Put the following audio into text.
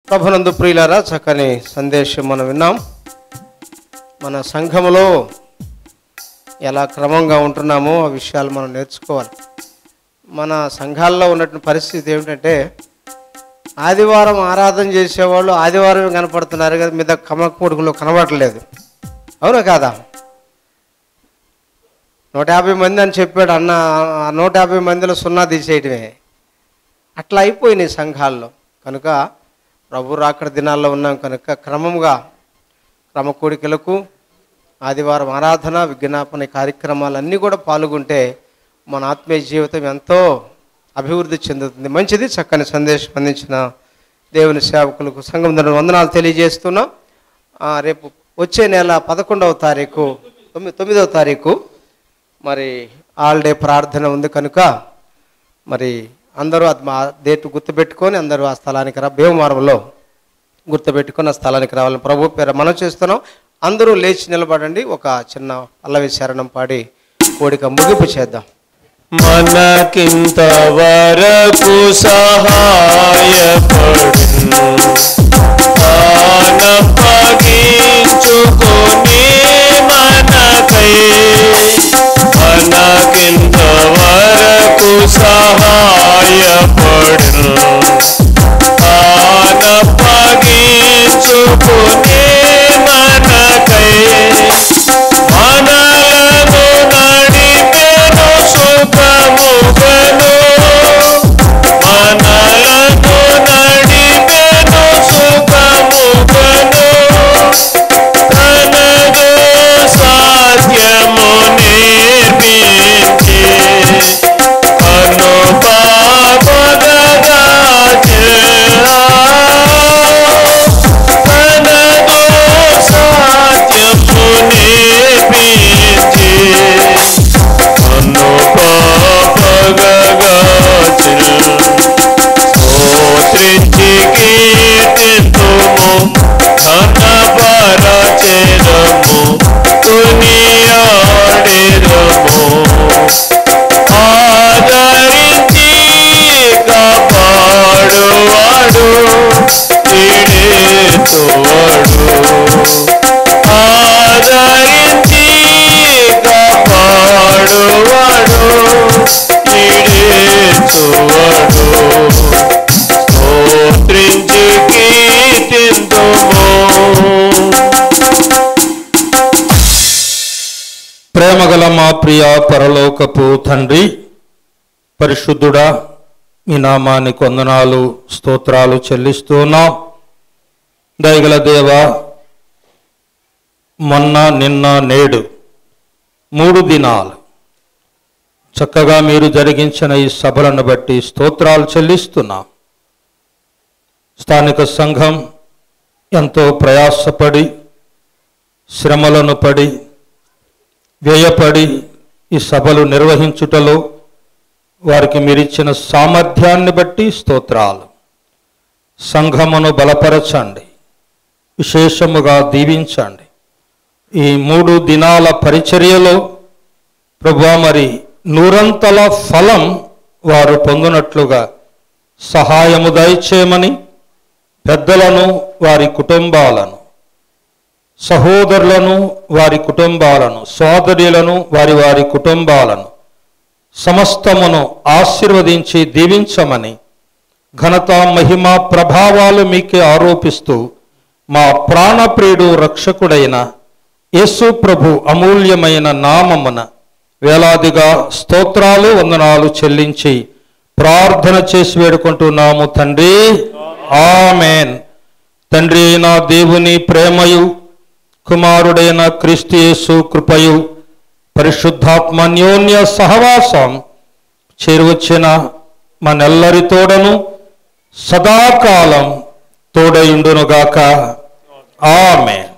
ప్రభునందు ప్రియులారా, చక్కని సందేశం మనం విన్నాం. మన సంఘములో ఎలా క్రమంగా ఉంటున్నామో ఆ విషయాలు మనం నేర్చుకోవాలి. మన సంఘాల్లో ఉన్నటువంటి పరిస్థితి ఏమిటంటే, ఆదివారం ఆరాధన చేసేవాళ్ళు ఆదివారమే కనపడుతున్నారు కదా, మీద కమకూడుకులో కనబడట్లేదు. అవునా కాదా? 150 మంది అని చెప్పాడు అన్న, 150 మందిలో 0 తీసేయటమే. అట్లా అయిపోయినాయి సంఘాల్లో. కనుక ప్రభు రాకడ దినాల్లో ఉన్నాం కనుక క్రమ కోడికలకు, ఆదివారం ఆరాధన, విజ్ఞాపన కార్యక్రమాలన్నీ కూడా పాల్గొంటే మన ఆత్మీయ జీవితం ఎంతో అభివృద్ధి చెందుతుంది. మంచిది. చక్కని సందేశం అందించిన దేవుని సేవకులకు సంఘం వందనాలు తెలియజేస్తున్నాం. రేపు వచ్చే నెల 11వ తారీఖు 9వ తారీఖు మరి హాలిడే ప్రార్థన ఉంది కనుక మరి అందరూ మా డేట్ గుర్తుపెట్టుకొని అందరూ ఆ స్థలానికి భీమవరంలో గుర్తుపెట్టుకొని ఆ స్థలానికి రావాలని ప్రభు పేరు మనం చేస్తున్నాం. అందరూ లేచి నిలబడండి. ఒక చిన్న పల్లవి శరణం పాడి కోడిక ముగింపు చేద్దాం. మనకింత వరకు సహాయపడును పగించుకొని మనకై, మనకింత వరకు సహాయపడును పగించుకొని మనకై, మనలను నడిపెను సుఖముగను, మనలను నడిపెను సుఖముగను, తనదు సాధ్యము నేర్పించి ఆదరించి కాపాడువాడు, ఈడేచువాడు, స్తోత్రించి కీర్తింతుము. ప్రేమగల మా ప్రియ పరలోకపు తండ్రి, పరిశుద్ధుడా, మీ నామానికి వందనాలు స్తోత్రాలు చెల్లిస్తున్నాం. దయగల దేవ, మొన్న నిన్న నేడు 3 దినాలు చక్కగా మీరు జరిగించిన ఈ సభలను బట్టి స్తోత్రాలు చెల్లిస్తున్నాం. స్థానిక సంఘం ఎంతో ప్రయాసపడి, శ్రమలను పడి, వ్యయపడి ఈ సభలు నిర్వహించుటలో వారికి మీరిచ్చిన సామర్థ్యాన్ని బట్టి స్తోత్రాలు. సంఘమును బలపరచండి, విశేషముగా దీవించండి. ఈ 3 దినాల పరిచర్యలో ప్రభువా మరి 100 ఫలం వారు పొందినట్లుగా సహాయము దయచేయమని పెద్దలను, వారి కుటుంబాలను, సహోదరులను, వారి కుటుంబాలను, సోదరులను, వారి వారి కుటుంబాలను సమస్తమును ఆశీర్వదించి దీవించమని ఘనత, మహిమ, ప్రభావాలు మీకే ఆరోపిస్తూ మా ప్రాణప్రియుడు రక్షకుడైన యేసు ప్రభు అమూల్యమైన నామమున వేలాదిగా స్తోత్రాలు, వందనాలు చెల్లించి ప్రార్థన చేసి వేడుకుంటున్నాము తండ్రి. ఆమేన్. తండ్రి అయిన దేవుని ప్రేమయు, కుమారుడైన క్రీస్తు యేసు కృపయు, పరిశుద్ధాత్మ అన్యోన్య సహవాసం చేరువచ్చిన మనెల్లరి తోడను సదాకాలం తోడయుండునుగాక. ఆమేన్.